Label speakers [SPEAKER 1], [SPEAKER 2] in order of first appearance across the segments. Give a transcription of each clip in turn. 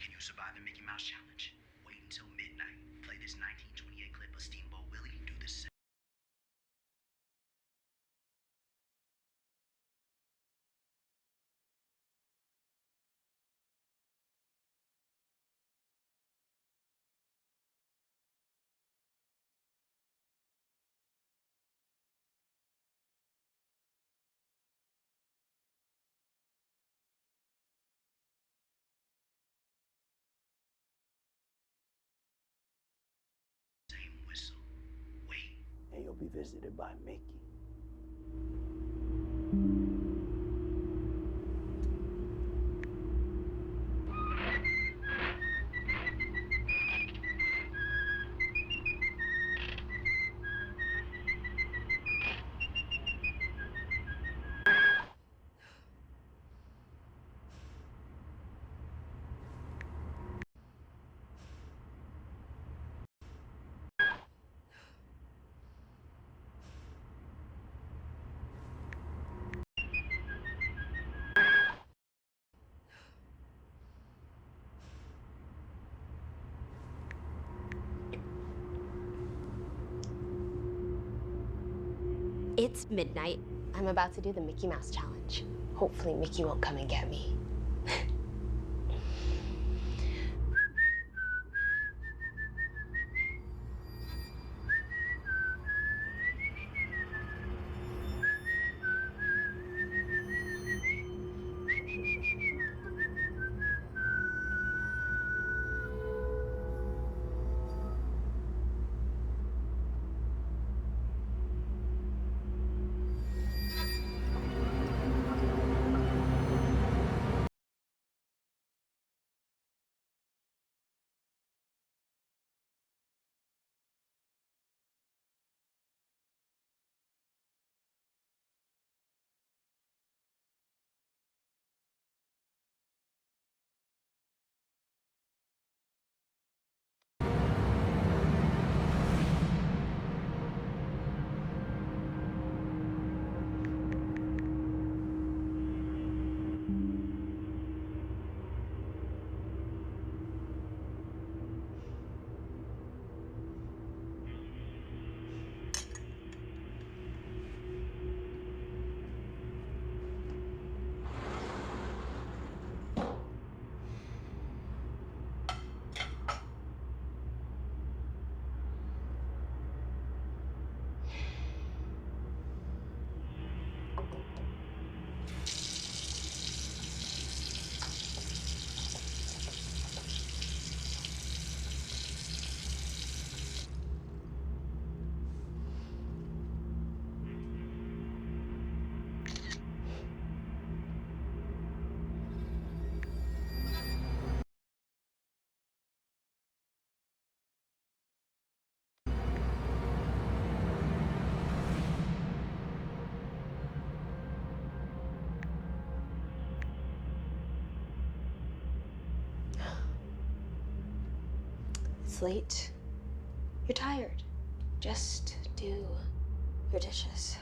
[SPEAKER 1] Can you survive the Mickey Mouse Challenge? Wait until midnight. Play this 1928 clip of Steamboat Willie do the same. Whistle. Wait, and you'll be visited by Mickey.
[SPEAKER 2] It's midnight. I'm about to do the Mickey Mouse Challenge. Hopefully Mickey won't come and get me. It's late. You're tired. Just do your dishes.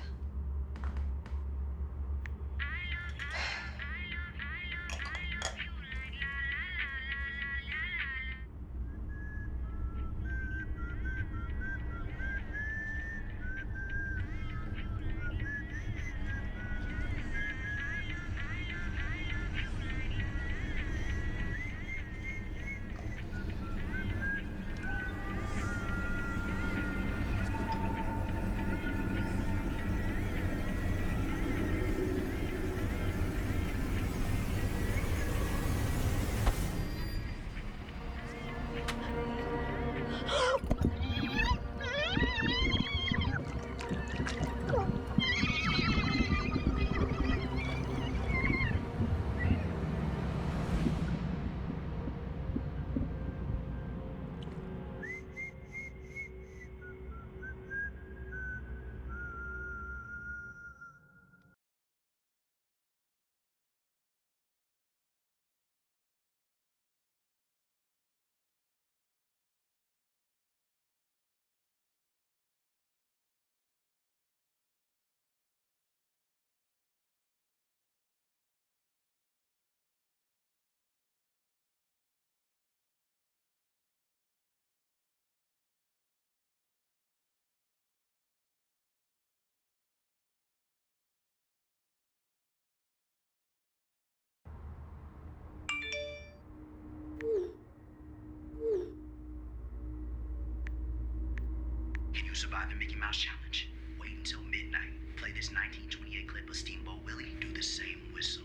[SPEAKER 1] survive the Mickey Mouse Challenge. Wait until midnight. Play this 1928 clip of Steamboat Willie. Do the same whistle.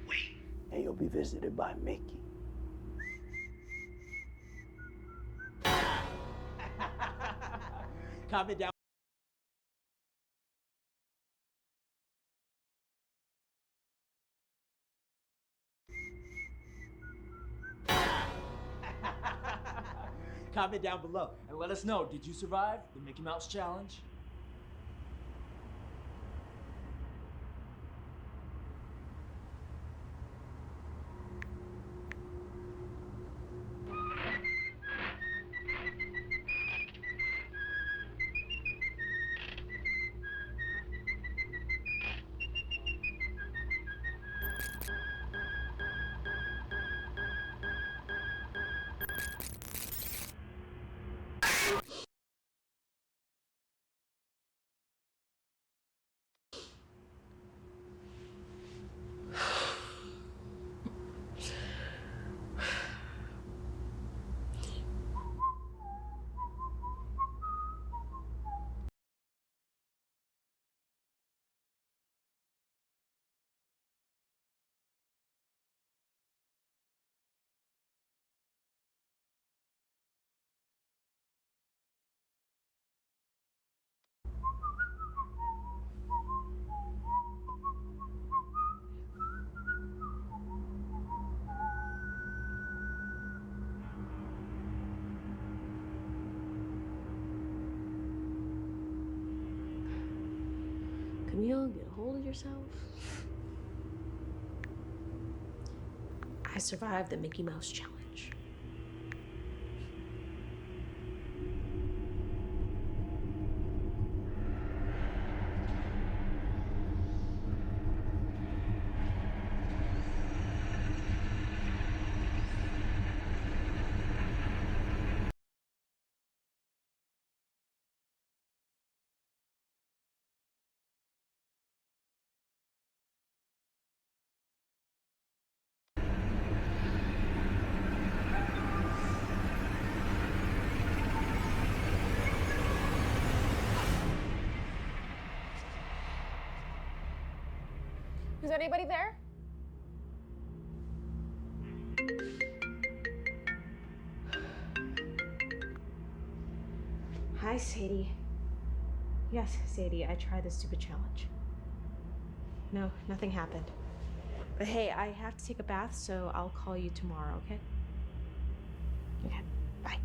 [SPEAKER 1] Wait.
[SPEAKER 3] And you'll be visited by Mickey.
[SPEAKER 4] Comment down. Comment down below and let us know, did you survive the Mickey Mouse Challenge?
[SPEAKER 2] Camille, get a hold of yourself. I survived the Mickey Mouse Challenge.
[SPEAKER 5] Is anybody there?
[SPEAKER 6] Hi, Sadie. Yes, Sadie, I tried the stupid challenge. No, nothing happened. But hey, I have to take a bath, so I'll call you tomorrow, okay? Okay, bye.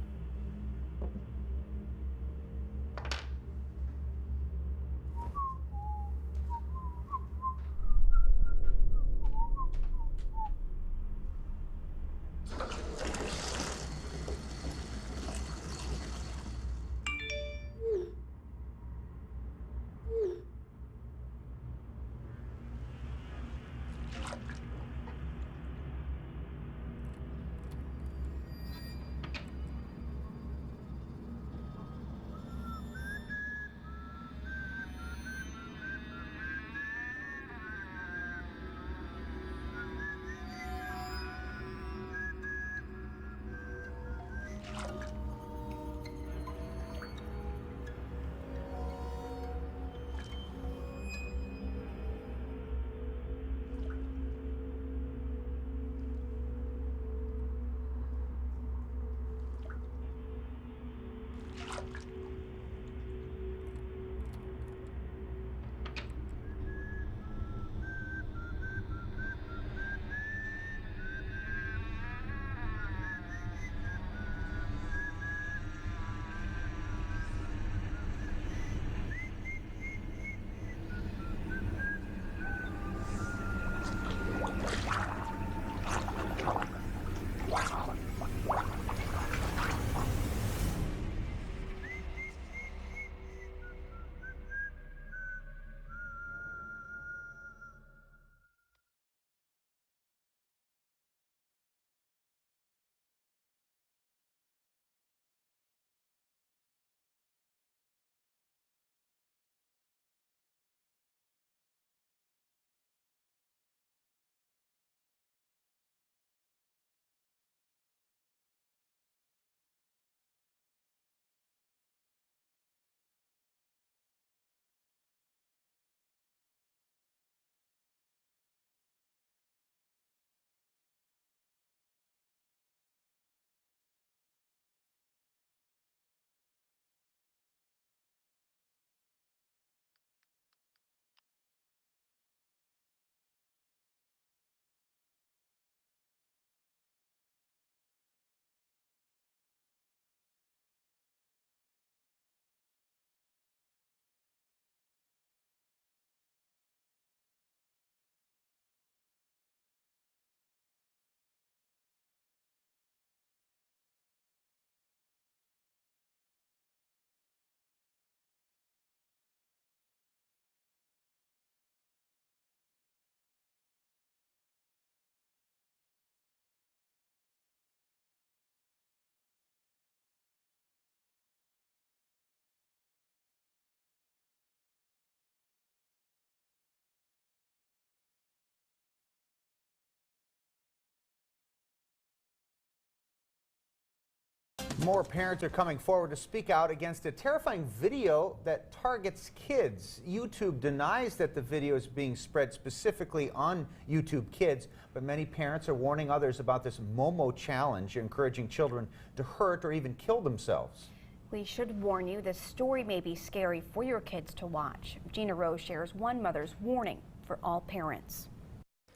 [SPEAKER 5] more parents are coming forward to speak out against a terrifying video that targets kids. YouTube denies that the video is being spread specifically on YouTube Kids, but many parents are warning others about this Momo challenge, encouraging children to hurt or even kill themselves.
[SPEAKER 7] We should warn you, this story may be scary for your kids to watch. Gina Rose shares one mother's warning for all parents.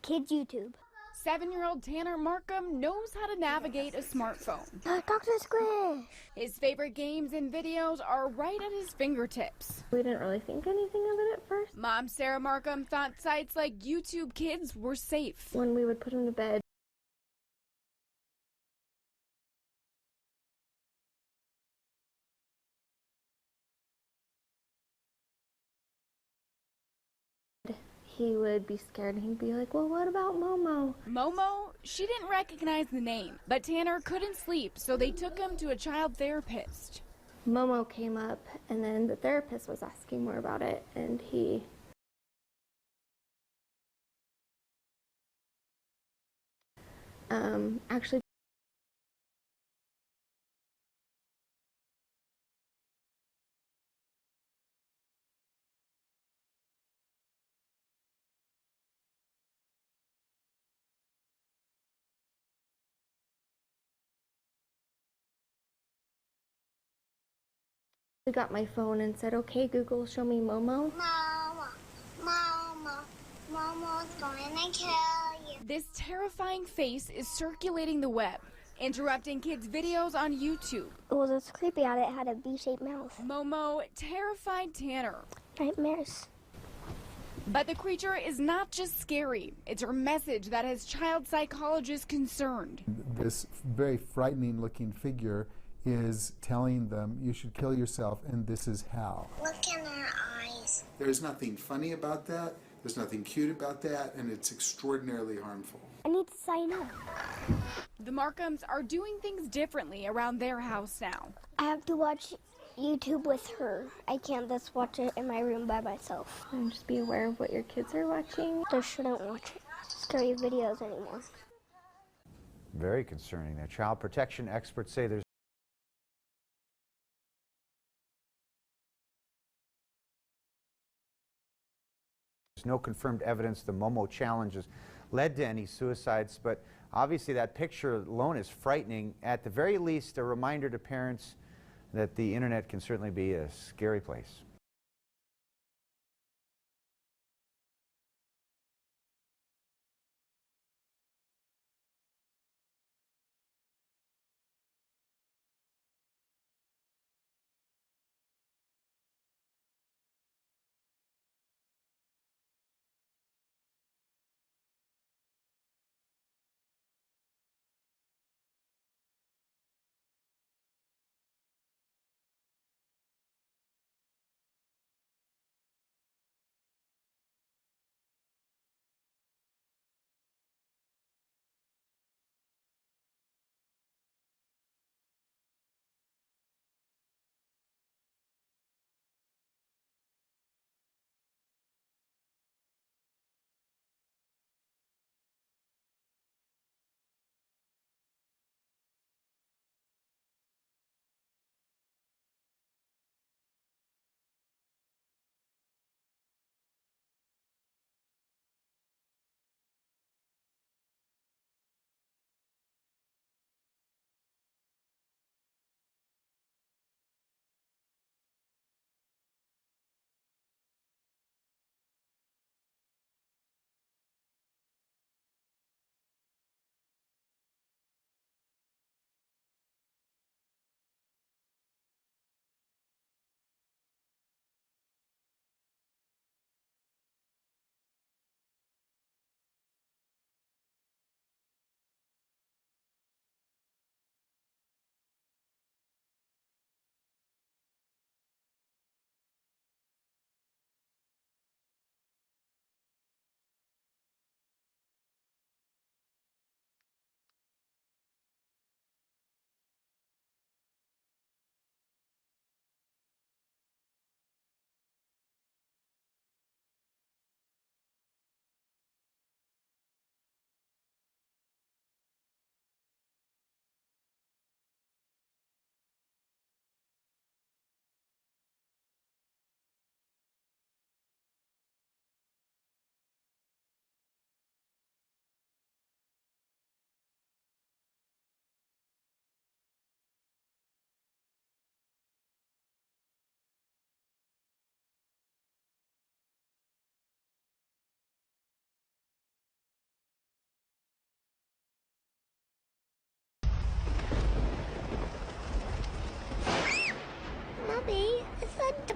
[SPEAKER 8] Kids YouTube.
[SPEAKER 9] 7-year-old Tanner Markham knows how to navigate a smartphone.
[SPEAKER 8] Dr. Squish!
[SPEAKER 9] His favorite games and videos are right at his fingertips.
[SPEAKER 6] We didn't really think anything of it at first.
[SPEAKER 9] Mom Sarah Markham thought sites like YouTube Kids were safe.
[SPEAKER 6] When we would put him to bed, he would be scared and he'd be like, well, what about Momo?
[SPEAKER 9] Momo? She didn't recognize the name, but Tanner couldn't sleep, so they took him to a child therapist.
[SPEAKER 6] Momo came up and then the therapist was asking more about it and he actually got my phone and said, okay, Google, show me Momo.
[SPEAKER 8] Momo's going to kill you.
[SPEAKER 9] This terrifying face is circulating the web, interrupting kids' videos on YouTube.
[SPEAKER 8] It was just creepy out. It had a V-shaped mouth.
[SPEAKER 9] Momo terrified Tanner.
[SPEAKER 8] Nightmares.
[SPEAKER 9] But the creature is not just scary. It's her message that has child psychologists concerned.
[SPEAKER 10] This very frightening looking figure is telling them you should kill yourself and this is how.
[SPEAKER 8] Look in her eyes.
[SPEAKER 10] There's nothing funny about that, there's nothing cute about that, and it's extraordinarily harmful.
[SPEAKER 8] I need to sign up.
[SPEAKER 9] The Markhams are doing things differently around their house now.
[SPEAKER 8] I have to watch YouTube with her. I can't just watch it in my room by myself.
[SPEAKER 6] And just be aware of what your kids are watching.
[SPEAKER 8] They shouldn't watch scary videos anymore.
[SPEAKER 5] Very concerning. The child protection experts say there's no confirmed evidence the Momo challenges led to any suicides, but obviously that picture alone is frightening. At the very least, a reminder to parents that the internet can certainly be a scary place.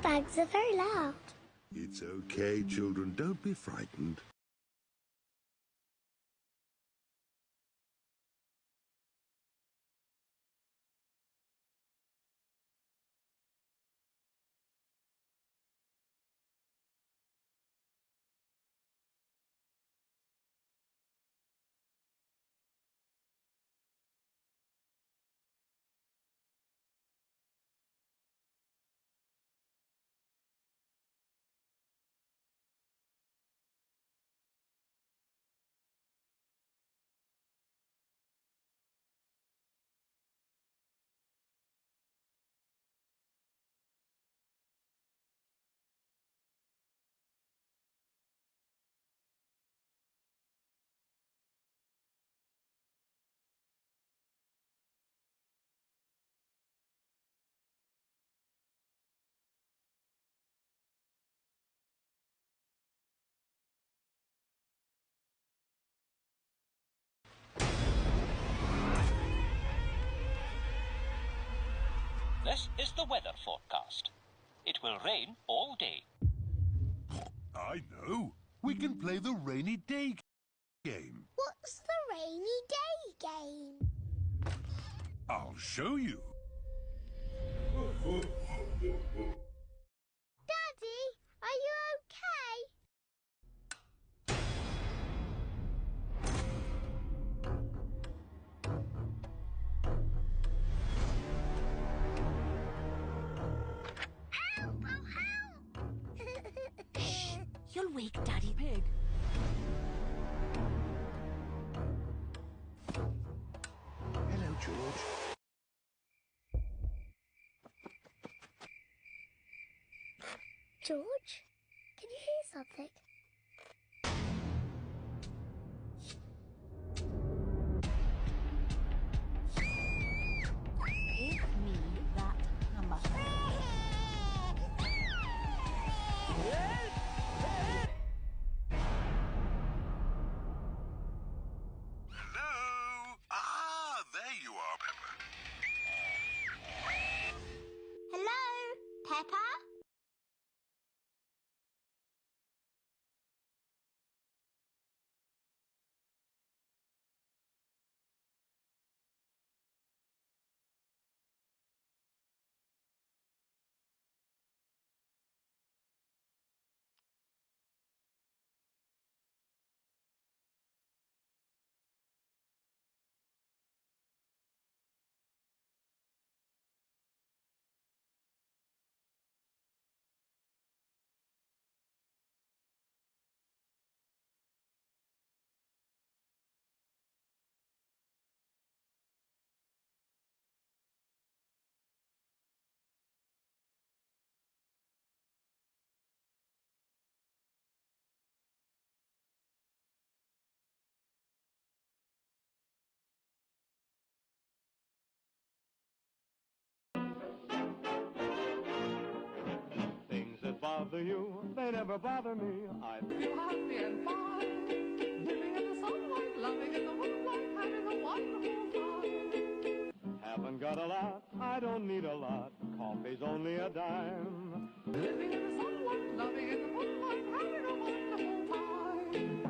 [SPEAKER 8] bags are very loud.
[SPEAKER 11] It's okay, children. Don't be frightened.
[SPEAKER 12] This is the weather forecast. It will rain all day.
[SPEAKER 11] I know. We can play the rainy day game.
[SPEAKER 8] What's the rainy day game?
[SPEAKER 11] I'll show you.
[SPEAKER 8] Daddy, are you okay? Help! Oh, help!
[SPEAKER 13] Shh! You'll wake Daddy Pig.
[SPEAKER 11] Hello, George.
[SPEAKER 8] George, can you hear something?
[SPEAKER 13] Give me that hammer.
[SPEAKER 11] Hello? Ah, there you are, Peppa.
[SPEAKER 8] Hello, Peppa?
[SPEAKER 14] Things that bother you, they never bother me. I feel happy and fine, living in the sunlight, loving in the moonlight, having a wonderful time. Haven't got a lot, I don't need a lot, coffee's only a dime. Living in the sunlight, loving in the moonlight, having a wonderful time.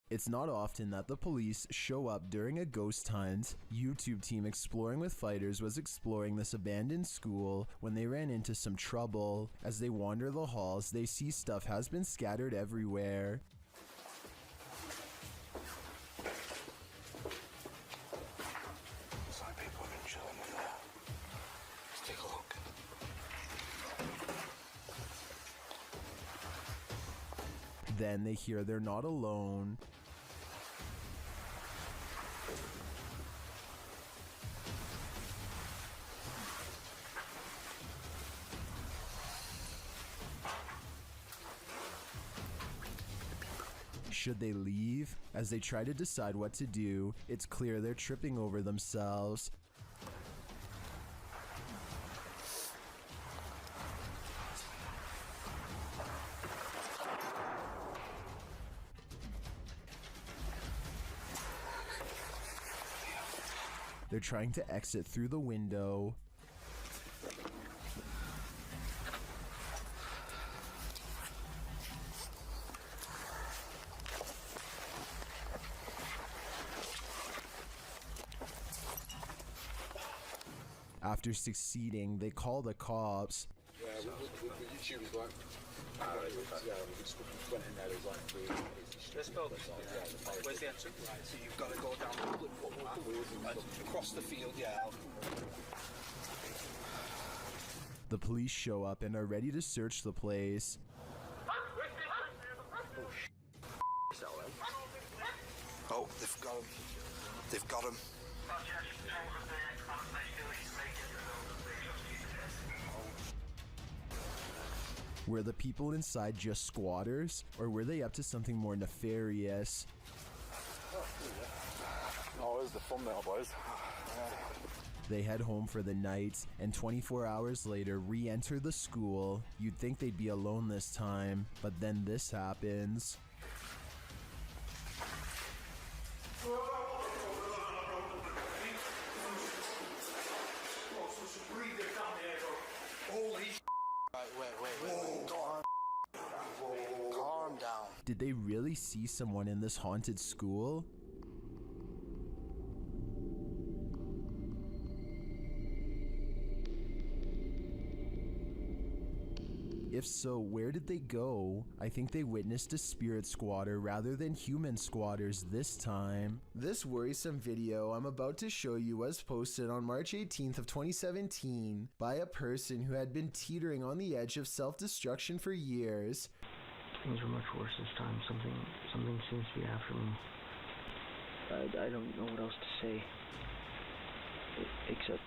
[SPEAKER 15] It's not often that the police show up during a ghost hunt. YouTube team Exploring with Fighters was exploring this abandoned school when they ran into some trouble. As they wander the halls, they see stuff has been scattered everywhere.
[SPEAKER 3] Some people have been chilling in there. Let's take a look.
[SPEAKER 15] Then they hear they're not alone. Should they leave? As they try to decide what to do, it's clear they're tripping over themselves. They're trying to exit through the window. After succeeding, they call the cops.
[SPEAKER 16] Yeah, what YouTube is like. Let's go. Where's the entrance? Right, so you've got to go down the public footpath, across the field, yeah.
[SPEAKER 15] The police show up and are ready to search the place.
[SPEAKER 3] Oh, they've got him. They've got him.
[SPEAKER 15] Were the people inside just squatters, or were they up to something more nefarious?
[SPEAKER 16] Oh, there's the thumbnail, boys.
[SPEAKER 15] They head home for the night, and 24 hours later re-enter the school. You'd think they'd be alone this time, but then this happens.
[SPEAKER 3] Holy wait. Calm down.
[SPEAKER 15] Did they really see someone in this haunted school? If so, where did they go? I think they witnessed a spirit squatter rather than human squatters this time. This worrisome video I'm about to show you was posted on March 18th of 2017 by a person who had been teetering on the edge of self-destruction for years.
[SPEAKER 17] Things are much worse this time. Something seems to be after me. I don't know what else to say. Except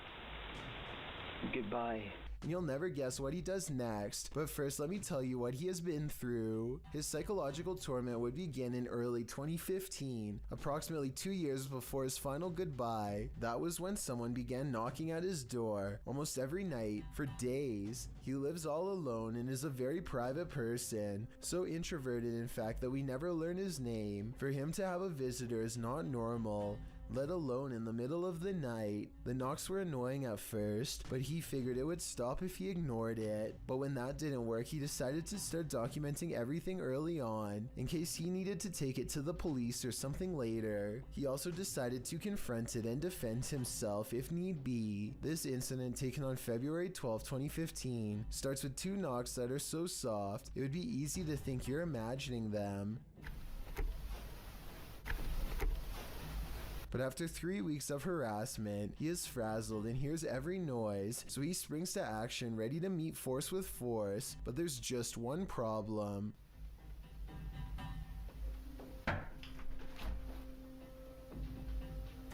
[SPEAKER 17] goodbye.
[SPEAKER 15] You'll never guess what he does next, but first let me tell you what he has been through. His psychological torment would begin in early 2015, approximately 2 years before his final goodbye. That was when someone began knocking at his door almost every night for days. He lives all alone and is a very private person, so introverted in fact that we never learn his name. For him to have a visitor is not normal, let alone in the middle of the night. The knocks were annoying at first, but he figured it would stop if he ignored it. But when that didn't work, he decided to start documenting everything early on, in case he needed to take it to the police or something later. He also decided to confront it and defend himself if need be. This incident, taken on February 12, 2015, starts with 2 knocks that are so soft, it would be easy to think you're imagining them. But after 3 weeks of harassment, he is frazzled and hears every noise, so he springs to action, ready to meet force with force. But there's just one problem.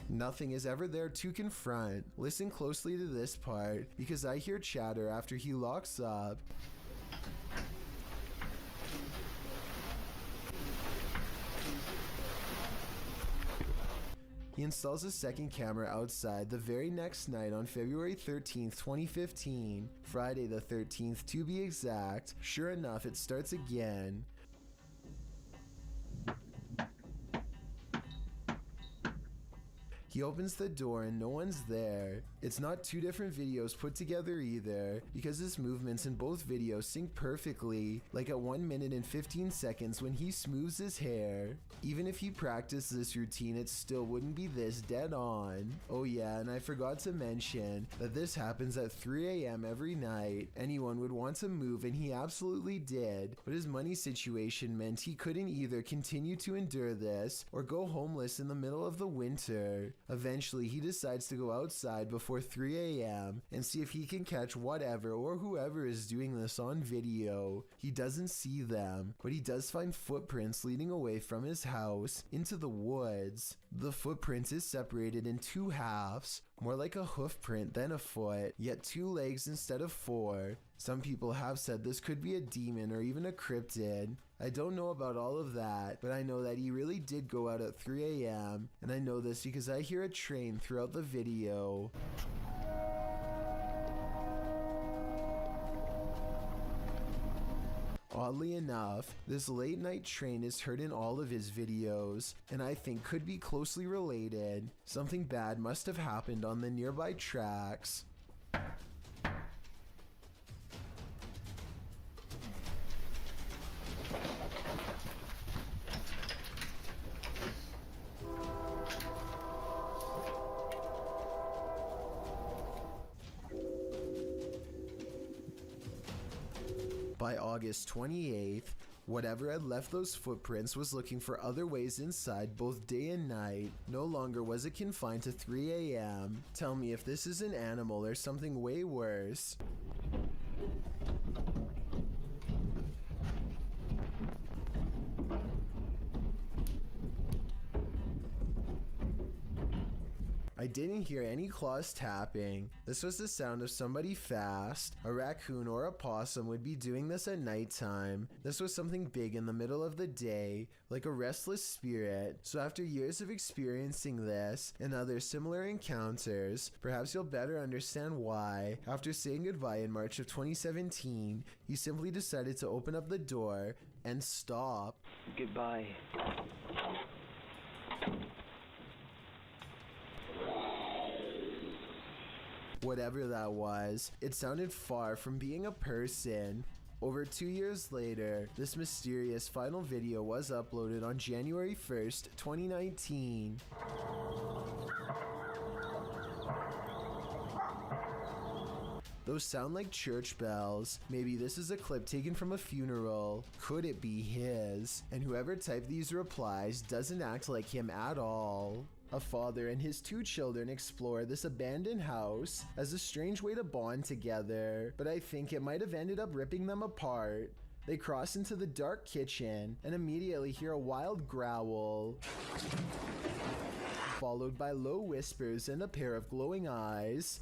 [SPEAKER 15] Nothing is ever there to confront. Listen closely to this part, because I hear chatter after he locks up. He installs a second camera outside the very next night on February 13th, 2015, Friday the 13th to be exact. Sure enough, it starts again. He opens the door and no one's there. It's not two different videos put together either, because his movements in both videos sync perfectly, like at 1 minute and 15 seconds when he smooths his hair. Even if he practiced this routine, it still wouldn't be this dead on. Oh yeah, and I forgot to mention that this happens at 3 a.m. every night. Anyone would want to move, and he absolutely did, but his money situation meant he couldn't either continue to endure this or go homeless in the middle of the winter. Eventually, he decides to go outside before 3 a.m. and see if he can catch whatever or whoever is doing this on video. He doesn't see them, but he does find footprints leading away from his house into the woods. The footprint is separated in two halves, more like a hoof print than a foot, yet 2 legs instead of 4. Some people have said this could be a demon or even a cryptid. I don't know about all of that, but I know that he really did go out at 3 a.m. and I know this because I hear a train throughout the video. Oddly enough, this late night train is heard in all of his videos, and I think could be closely related. Something bad must have happened on the nearby tracks. By August 28th, whatever had left those footprints was looking for other ways inside both day and night. No longer was it confined to 3 a.m. Tell me if this is an animal or something way worse. I didn't hear any claws tapping. This was the sound of somebody fast. A raccoon or a possum would be doing this at nighttime. This was something big in the middle of the day, like a restless spirit. So after years of experiencing this and other similar encounters, perhaps you'll better understand why. After saying goodbye in March of 2017, he simply decided to open up the door and stop.
[SPEAKER 17] Goodbye.
[SPEAKER 15] Whatever that was, it sounded far from being a person. Over 2 years later, this mysterious final video was uploaded on January 1st, 2019. Those sound like church bells. Maybe this is a clip taken from a funeral. Could it be his? And whoever typed these replies doesn't act like him at all. A father and his 2 children explore this abandoned house as a strange way to bond together, but I think it might have ended up ripping them apart. They cross into the dark kitchen and immediately hear a wild growl, followed by low whispers and a pair of glowing eyes.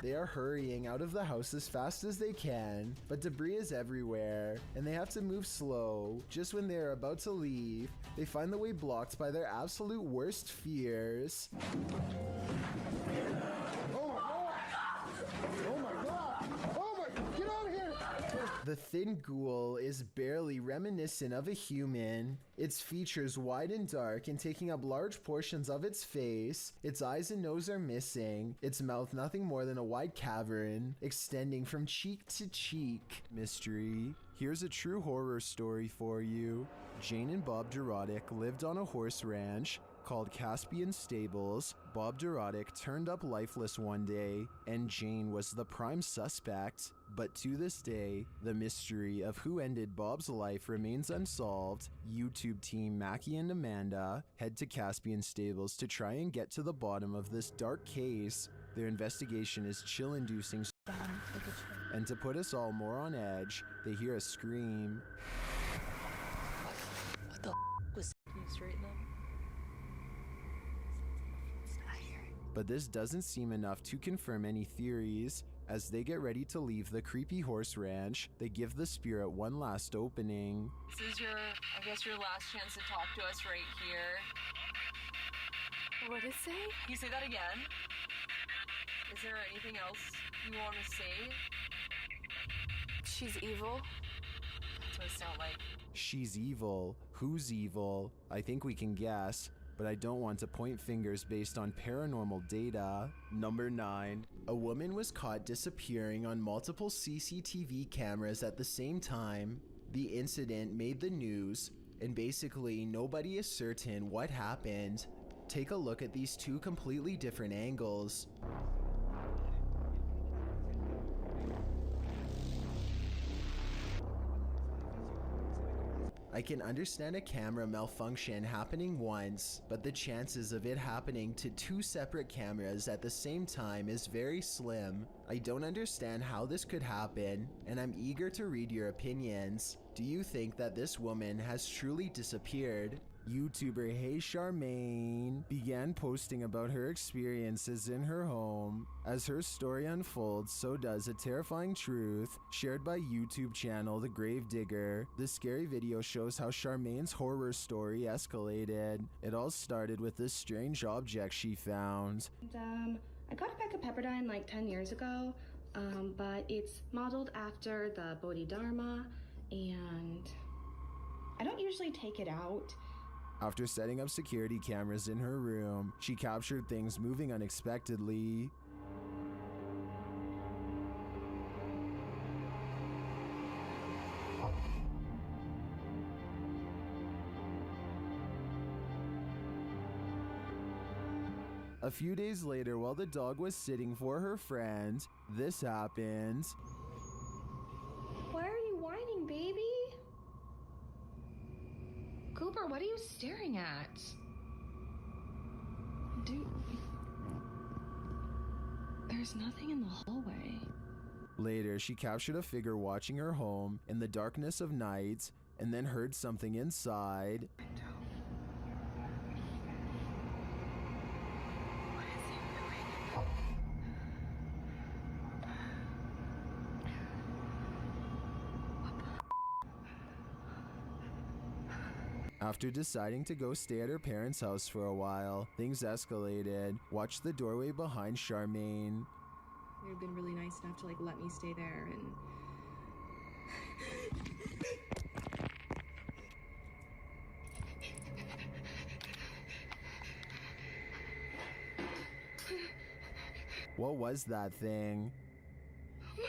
[SPEAKER 15] They are hurrying out of the house as fast as they can, but debris is everywhere, and they have to move slow. Just when they are about to leave, they find the way blocked by their absolute worst fears. The thin ghoul is barely reminiscent of a human. Its features wide and dark and taking up large portions of its face. Its eyes and nose are missing. Its mouth nothing more than a wide cavern, extending from cheek to cheek. Mystery. Here's a true horror story for you. Jane and Bob Durotic lived on a horse ranch called Caspian Stables. Bob Durotic turned up lifeless one day, and Jane was the prime suspect. But to this day, the mystery of who ended Bob's life remains unsolved. YouTube team Mackie and Amanda head to Caspian Stables to try and get to the bottom of this dark case. Their investigation is chill-inducing, and to put us all more on edge, they hear a scream.
[SPEAKER 18] What the was? Can you straighten them?
[SPEAKER 15] But this doesn't seem enough to confirm any theories. As they get ready to leave the creepy horse ranch, they give the spirit one last opening.
[SPEAKER 18] This is your, I guess, your last chance to talk to us right here. What did it say? Can you say that again? Is there anything else you want to say? She's evil. That's what it sounds like.
[SPEAKER 15] She's evil. Who's evil? I think we can guess. but I don't want to point fingers based on paranormal data. Number 9. A woman was caught disappearing on multiple CCTV cameras at the same time. The incident made the news, and basically nobody is certain what happened. Take a look at these two completely different angles. I can understand a camera malfunction happening once, but the chances of it happening to two separate cameras at the same time is very slim. I don't understand how this could happen, and I'm eager to read your opinions. Do you think that this woman has truly disappeared? YouTuber Hey Charmaine began posting about her experiences in her home. As her story unfolds, so does a terrifying truth shared by YouTube channel The Gravedigger. The scary video shows how Charmaine's horror story escalated. It all started with this strange object she found.
[SPEAKER 19] I got a pack of Pepperdine like 10 years ago, but it's modeled after the Bodhidharma, and I don't usually take it out.
[SPEAKER 15] After setting up security cameras in her room, she captured things moving unexpectedly. A few days later, while the dog was sitting for her friend, this happened.
[SPEAKER 19] Why are you whining, baby? Cooper, what are you staring at? Dude, there's nothing in the hallway.
[SPEAKER 15] Later, she captured a figure watching her home in the darkness of night and then heard something inside. After deciding to go stay at her parents' house for a while, things escalated. Watch the doorway behind Charmaine.
[SPEAKER 6] They've been really nice enough to let me stay there, and
[SPEAKER 15] What was that thing?
[SPEAKER 19] Oh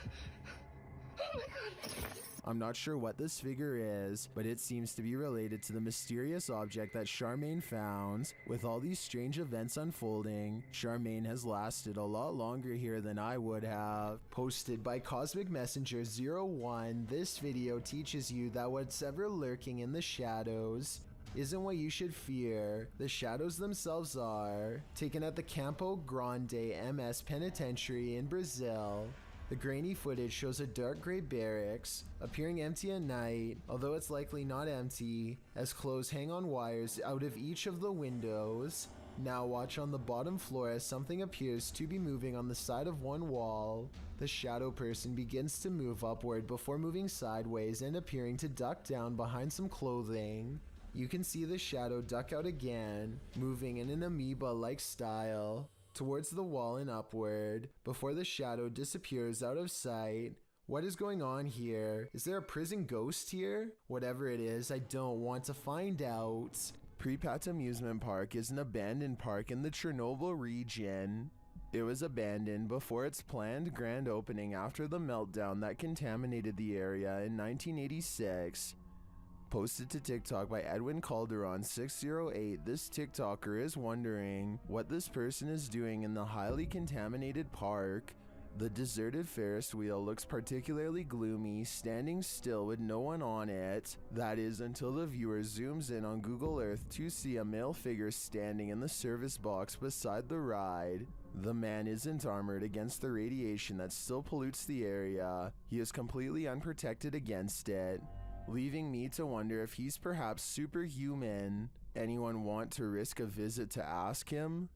[SPEAKER 19] my god.
[SPEAKER 15] I'm not sure what this figure is, but it seems to be related to the mysterious object that Charmaine found. With all these strange events unfolding, Charmaine has lasted a lot longer here than I would have. Posted by Cosmic Messenger 01, this video teaches you that what's ever lurking in the shadows isn't what you should fear. The shadows themselves are. Taken at the Campo Grande MS Penitentiary in Brazil. The grainy footage shows a dark gray barracks, appearing empty at night, although it's likely not empty, as clothes hang on wires out of each of the windows. Now watch on the bottom floor as something appears to be moving on the side of one wall. The shadow person begins to move upward before moving sideways and appearing to duck down behind some clothing. You can see the shadow duck out again, moving in an amoeba-like style towards the wall and upward, before the shadow disappears out of sight. What is going on here? Is there a prison ghost here? Whatever it is, I don't want to find out. Pripyat Amusement Park is an abandoned park in the Chernobyl region. It was abandoned before its planned grand opening after the meltdown that contaminated the area in 1986. Posted to TikTok by Edwin Calderon 608, this TikToker is wondering what this person is doing in the highly contaminated park. The deserted Ferris wheel looks particularly gloomy, standing still with no one on it. That is until the viewer zooms in on Google Earth to see a male figure standing in the service box beside the ride. The man isn't armored against the radiation that still pollutes the area. He is completely unprotected against it, leaving me to wonder if he's perhaps superhuman. Anyone want to risk a visit to ask him?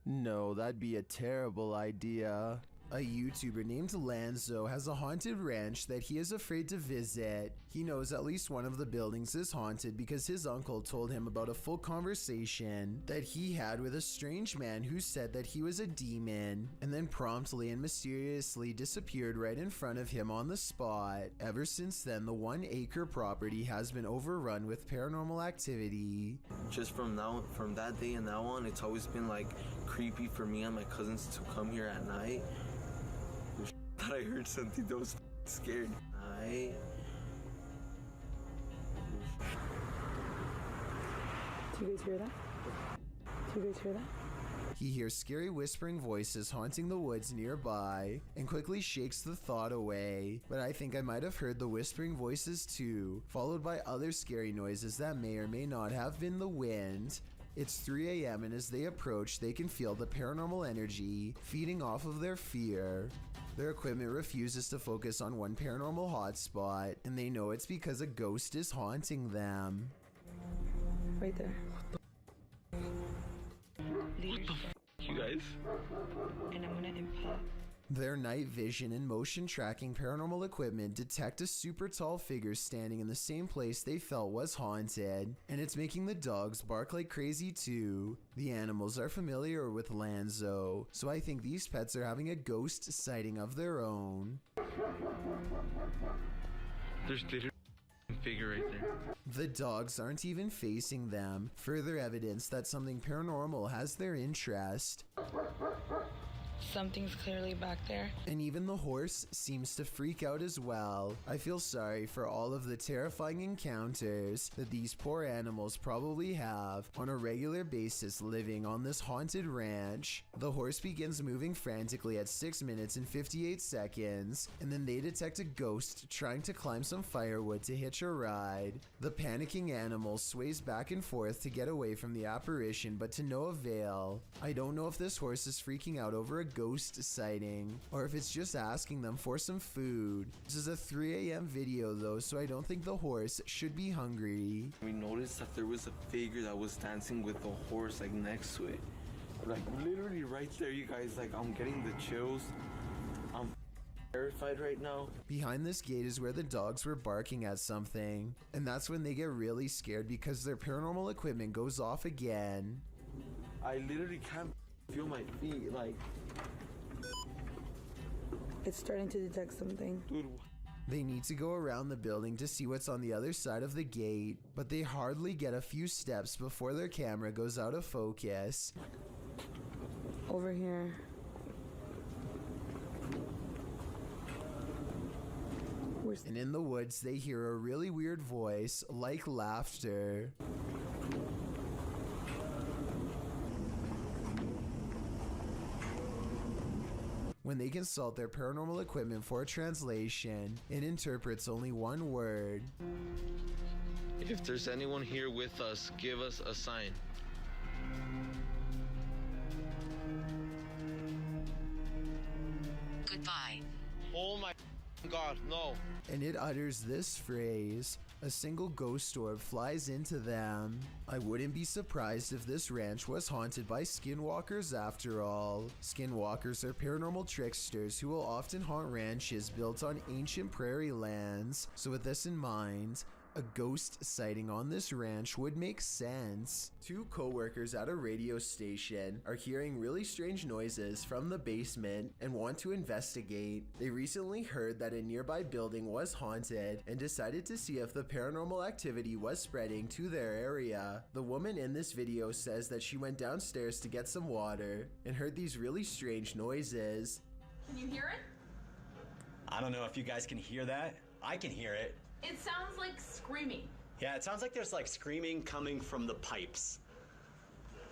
[SPEAKER 15] No, that'd be a terrible idea. A YouTuber named Lanzo has a haunted ranch that he is afraid to visit. He knows at least one of the buildings is haunted because his uncle told him about a full conversation that he had with a strange man who said that he was a demon, and then promptly and mysteriously disappeared right in front of him on the spot. Ever since then, the 1-acre property has been overrun with paranormal activity.
[SPEAKER 20] Just from that day and now on, it's always been like creepy for me and my cousins to come here at night. That I heard something that was scared. Do
[SPEAKER 21] you guys hear that? Do you guys hear that?
[SPEAKER 15] He hears scary whispering voices haunting the woods nearby and quickly shakes the thought away. But I think I might have heard the whispering voices too, followed by other scary noises that may or may not have been the wind. It's 3 a.m. and as they approach, they can feel the paranormal energy feeding off of their fear. Their equipment refuses to focus on one paranormal hotspot, and they know it's because a ghost is haunting them.
[SPEAKER 21] Right there.
[SPEAKER 20] What the f***, you guys?
[SPEAKER 21] And I'm gonna input.
[SPEAKER 15] Their night vision and motion tracking paranormal equipment detect a super tall figure standing in the same place they felt was haunted, and it's making the dogs bark like crazy too. The animals are familiar with Lanzo, so I think these pets are having a ghost sighting of their own.
[SPEAKER 20] There's literally a figure right there.
[SPEAKER 15] The dogs aren't even facing them, further evidence that something paranormal has their interest.
[SPEAKER 21] Something's clearly back there.
[SPEAKER 15] And even the horse seems to freak out as well. I feel sorry for all of the terrifying encounters that these poor animals probably have on a regular basis living on this haunted ranch. The horse begins moving frantically at 6 minutes and 58 seconds, and then they detect a ghost trying to climb some firewood to hitch a ride. The panicking animal sways back and forth to get away from the apparition, but to no avail. I don't know if this horse is freaking out over a ghost sighting, or if it's just asking them for some food. This is a 3 a.m. video though, so I don't think the horse should be hungry.
[SPEAKER 20] We noticed that there was a figure that was dancing with the horse like next to it. Like literally right there, you guys. Like I'm getting the chills. I'm terrified right now.
[SPEAKER 15] Behind this gate is where the dogs were barking at something, and that's when they get really scared because their paranormal equipment goes off again.
[SPEAKER 20] I literally can't feel my feet, like.
[SPEAKER 21] It's starting to detect something.
[SPEAKER 20] Dude.
[SPEAKER 15] They need to go around the building to see what's on the other side of the gate, but they hardly get a few steps before their camera goes out of focus.
[SPEAKER 21] Over here.
[SPEAKER 15] And in the woods, they hear a really weird voice, like laughter. When they consult their paranormal equipment for a translation, it interprets only one word.
[SPEAKER 20] If there's anyone here with us, give us a sign.
[SPEAKER 22] Goodbye.
[SPEAKER 20] Oh my God, no.
[SPEAKER 15] And it utters this phrase. A single ghost orb flies into them. I wouldn't be surprised if this ranch was haunted by skinwalkers after all. Skinwalkers are paranormal tricksters who will often haunt ranches built on ancient prairie lands. So with this in mind, a ghost sighting on this ranch would make sense. Two co-workers at a radio station are hearing really strange noises from the basement and want to investigate. They recently heard that a nearby building was haunted and decided to see if the paranormal activity was spreading to their area. The woman in this video says that she went downstairs to get some water and heard these really strange noises.
[SPEAKER 23] Can you hear it?
[SPEAKER 24] I don't know if you guys can hear that. I can hear it.
[SPEAKER 23] It sounds like screaming.
[SPEAKER 24] Yeah, it sounds like there's like screaming coming from the pipes.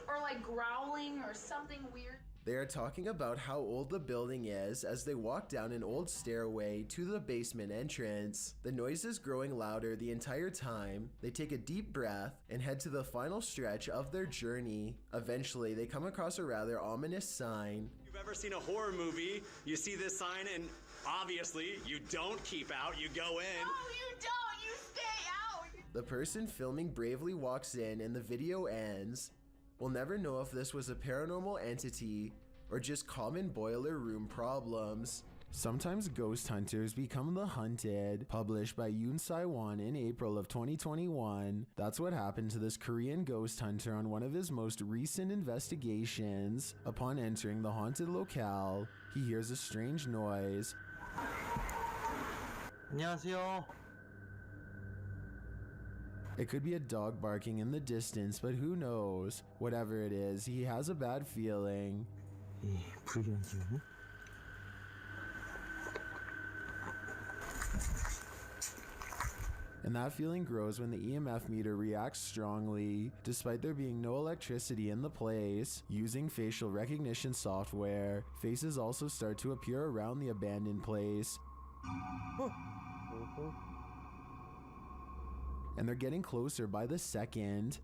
[SPEAKER 23] Or like growling or something weird.
[SPEAKER 15] They are talking about how old the building is as they walk down an old stairway to the basement entrance. The noise is growing louder the entire time. They take a deep breath and head to the final stretch of their journey. Eventually, they come across a rather ominous sign.
[SPEAKER 24] If you've ever seen a horror movie, you see this sign and obviously you don't keep out, you go in.
[SPEAKER 23] No, you don't, you stay out.
[SPEAKER 15] The person filming bravely walks in and the video ends. We'll never know if this was a paranormal entity or just common boiler room problems. Sometimes ghost hunters become the hunted. Published by Yoon Sai-won in April of 2021. That's what happened to this Korean ghost hunter on one of his most recent investigations. Upon entering the haunted locale, he hears a strange noise.
[SPEAKER 17] 안녕하세요.
[SPEAKER 15] It could be a dog barking in the distance, but who knows? Whatever it is, he has a bad feeling.
[SPEAKER 17] 이 불길한 기운은?
[SPEAKER 15] And that feeling grows when the EMF meter reacts strongly, despite there being no electricity in the place. Using facial recognition software, faces also start to appear around the abandoned place. And they're getting closer by the second.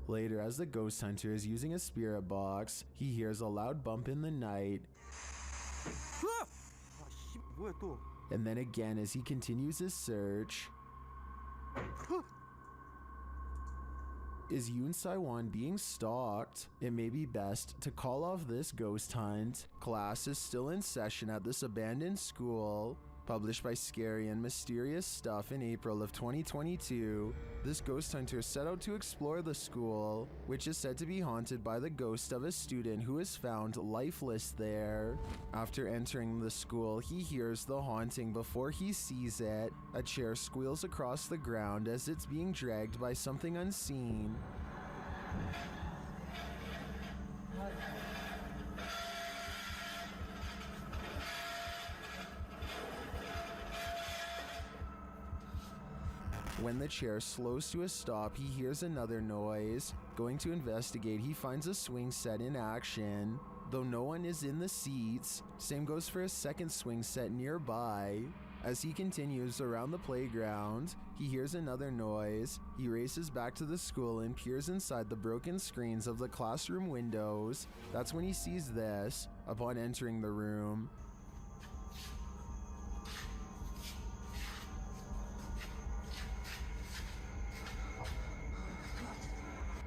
[SPEAKER 15] Later, as the ghost hunter is using a spirit box, he hears a loud bump in the night. And then again as he continues his search. Is Yoon Sai-won being stalked? It may be best to call off this ghost hunt. Class is still in session at this abandoned school. Published by Scary and Mysterious Stuff in April of 2022, this ghost hunter set out to explore the school, which is said to be haunted by the ghost of a student who is found lifeless there. After entering the school, he hears the haunting before he sees it. A chair squeals across the ground as it's being dragged by something unseen. When the chair slows to a stop, he hears another noise. Going to investigate, he finds a swing set in action. Though no one is in the seats, same goes for a second swing set nearby. As he continues around the playground, he hears another noise. He races back to the school and peers inside the broken screens of the classroom windows. That's when he sees this. Upon entering the room,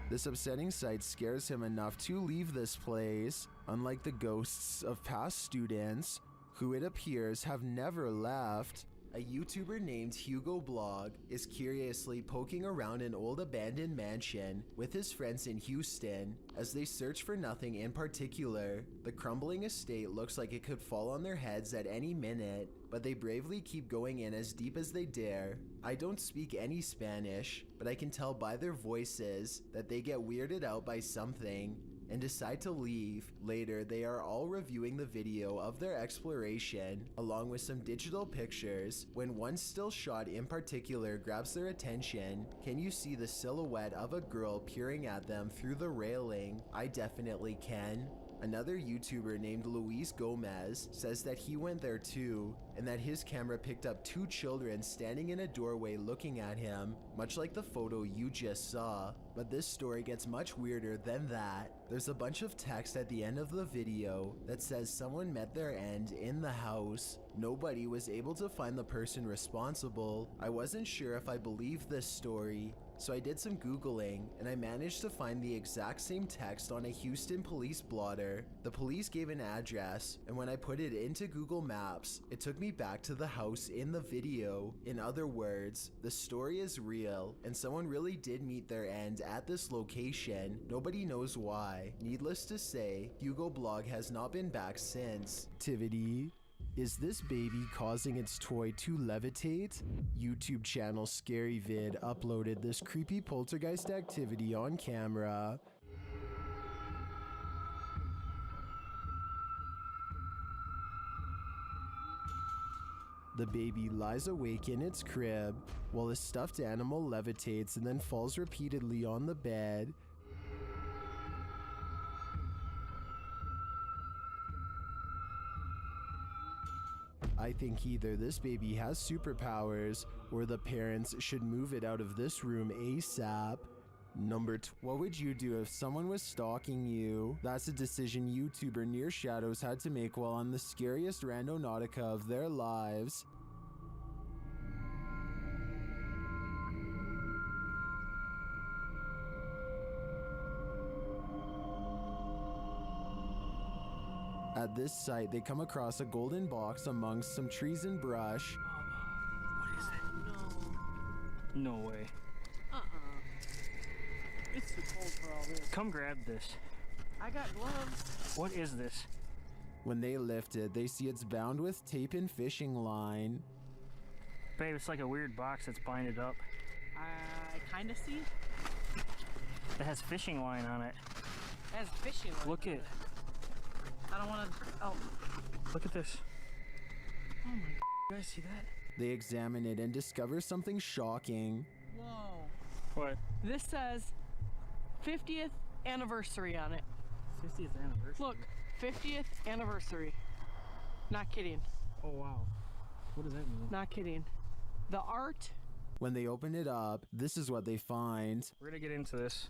[SPEAKER 15] this upsetting sight scares him enough to leave this place. Unlike the ghosts of past students, who it appears have never left, a YouTuber named Hugo Blog is curiously poking around an old abandoned mansion with his friends in Houston as they search for nothing in particular. The crumbling estate looks like it could fall on their heads at any minute, but they bravely keep going in as deep as they dare. I don't speak any Spanish, but I can tell by their voices that they get weirded out by something and decide to leave. Later, they are all reviewing the video of their exploration, along with some digital pictures, when one still shot in particular grabs their attention. Can you see the silhouette of a girl peering at them through the railing? I definitely can. Another YouTuber named Luis Gomez says that he went there too, and that his camera picked up two children standing in a doorway looking at him, much like the photo you just saw. But this story gets much weirder than that. There's a bunch of text at the end of the video that says someone met their end in the house. Nobody was able to find the person responsible. I wasn't sure if I believed this story, so I did some Googling, and I managed to find the exact same text on a Houston police blotter. The police gave an address, and when I put it into Google Maps, it took me back to the house in the video. In other words, the story is real, and someone really did meet their end at this location. Nobody knows why. Needless to say, Hugo Blog has not been back since. Activity. Is this baby causing its toy to levitate? YouTube channel Scary Vid uploaded this creepy poltergeist activity on camera. The baby lies awake in its crib while a stuffed animal levitates and then falls repeatedly on the bed. I think either this baby has superpowers or the parents should move it out of this room ASAP. Number 2. What would you do if someone was stalking you? That's a decision YouTuber Near Shadows had to make while on the scariest randonautica of their lives. At this site, they come across a golden box amongst some trees and brush.
[SPEAKER 17] What is that? No way.
[SPEAKER 21] It's too cold for all this.
[SPEAKER 17] Come grab this.
[SPEAKER 21] I got gloves.
[SPEAKER 17] What is this?
[SPEAKER 15] When they lift it, they see it's bound with tape and fishing line.
[SPEAKER 17] Babe, it's like a weird box that's binded up.
[SPEAKER 21] I kind of see.
[SPEAKER 17] It has fishing line on it.
[SPEAKER 21] It has fishing line.
[SPEAKER 17] Look at.
[SPEAKER 21] I don't want to. Oh.
[SPEAKER 17] Look at this. Oh my. You guys see that?
[SPEAKER 15] They examine it and discover something shocking.
[SPEAKER 21] Whoa.
[SPEAKER 17] What?
[SPEAKER 21] This says 50th anniversary on it.
[SPEAKER 17] 50th anniversary?
[SPEAKER 21] Look, 50th anniversary. Not kidding.
[SPEAKER 17] Oh wow. What does that mean?
[SPEAKER 21] Not kidding. The art.
[SPEAKER 15] When they open it up, this is what they find.
[SPEAKER 17] We're gonna get into this.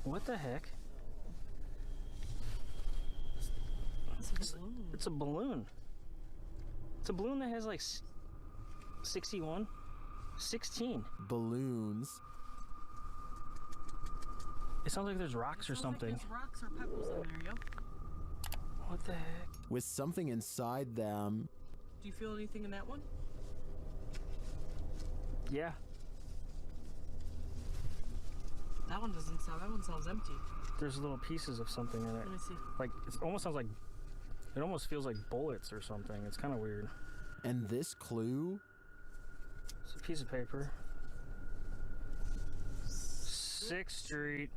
[SPEAKER 17] What the heck? It's a balloon. It's a balloon. It's a balloon that has like 61, 16
[SPEAKER 15] balloons.
[SPEAKER 17] It sounds like there's rocks or something.
[SPEAKER 21] Like there's rocks or pebbles in there, yo.
[SPEAKER 17] What the heck?
[SPEAKER 15] With something inside them.
[SPEAKER 21] Do you feel anything in that one?
[SPEAKER 17] Yeah.
[SPEAKER 21] That one doesn't sound. That one sounds empty.
[SPEAKER 17] There's little pieces of something in it.
[SPEAKER 21] Let me see.
[SPEAKER 17] Like it almost sounds like. It almost feels like bullets or something. It's kind of weird.
[SPEAKER 15] And this clue?
[SPEAKER 17] It's a piece of paper. 6th Street.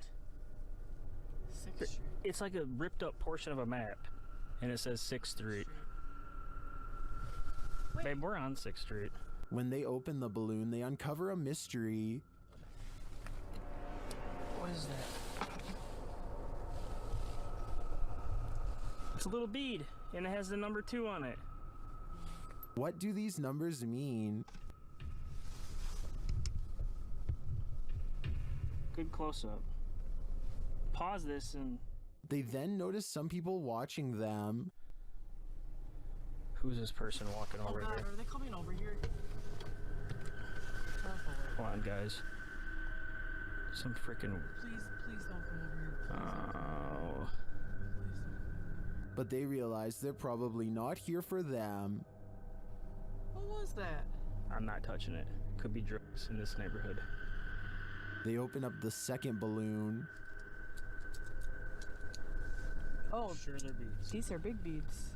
[SPEAKER 21] 6th Street.
[SPEAKER 17] It's like a ripped up portion of a map, and it says 6th Street.
[SPEAKER 21] Wait.
[SPEAKER 17] Babe, we're on 6th Street.
[SPEAKER 15] When they open the balloon, they uncover a mystery.
[SPEAKER 17] What is that? It's a little bead, and it has the number 2 on it.
[SPEAKER 15] What do these numbers mean?
[SPEAKER 17] Good close-up. Pause this and...
[SPEAKER 15] They then notice some people watching them.
[SPEAKER 17] Who's this person walking over
[SPEAKER 21] God,
[SPEAKER 17] here?
[SPEAKER 21] are they coming over here?
[SPEAKER 17] Come on, guys. Some freaking...
[SPEAKER 21] Please don't come over here.
[SPEAKER 17] Oh...
[SPEAKER 15] But they realize they're probably not here for them.
[SPEAKER 21] What was that?
[SPEAKER 17] I'm not touching it. Could be drugs in this neighborhood.
[SPEAKER 15] They open up the second balloon.
[SPEAKER 21] Oh,
[SPEAKER 17] sure they're beads.
[SPEAKER 21] These are big beads.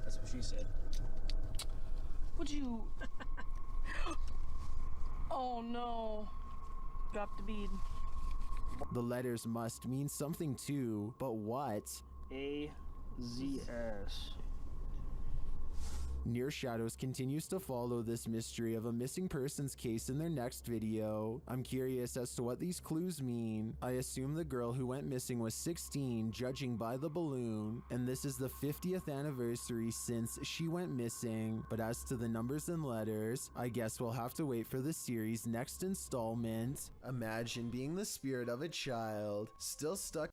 [SPEAKER 17] That's what she said.
[SPEAKER 21] Would you... Oh no. Dropped the bead.
[SPEAKER 15] The letters must mean something too, but what?
[SPEAKER 17] AZS.
[SPEAKER 15] Near Shadows continues to follow this mystery of a missing persons case in their next video. I'm curious as to what these clues mean. I assume the girl who went missing was 16, judging by the balloon, and this is the 50th anniversary since she went missing. But as to the numbers and letters, I guess we'll have to wait for the series' next installment. Imagine being the spirit of a child, still stuck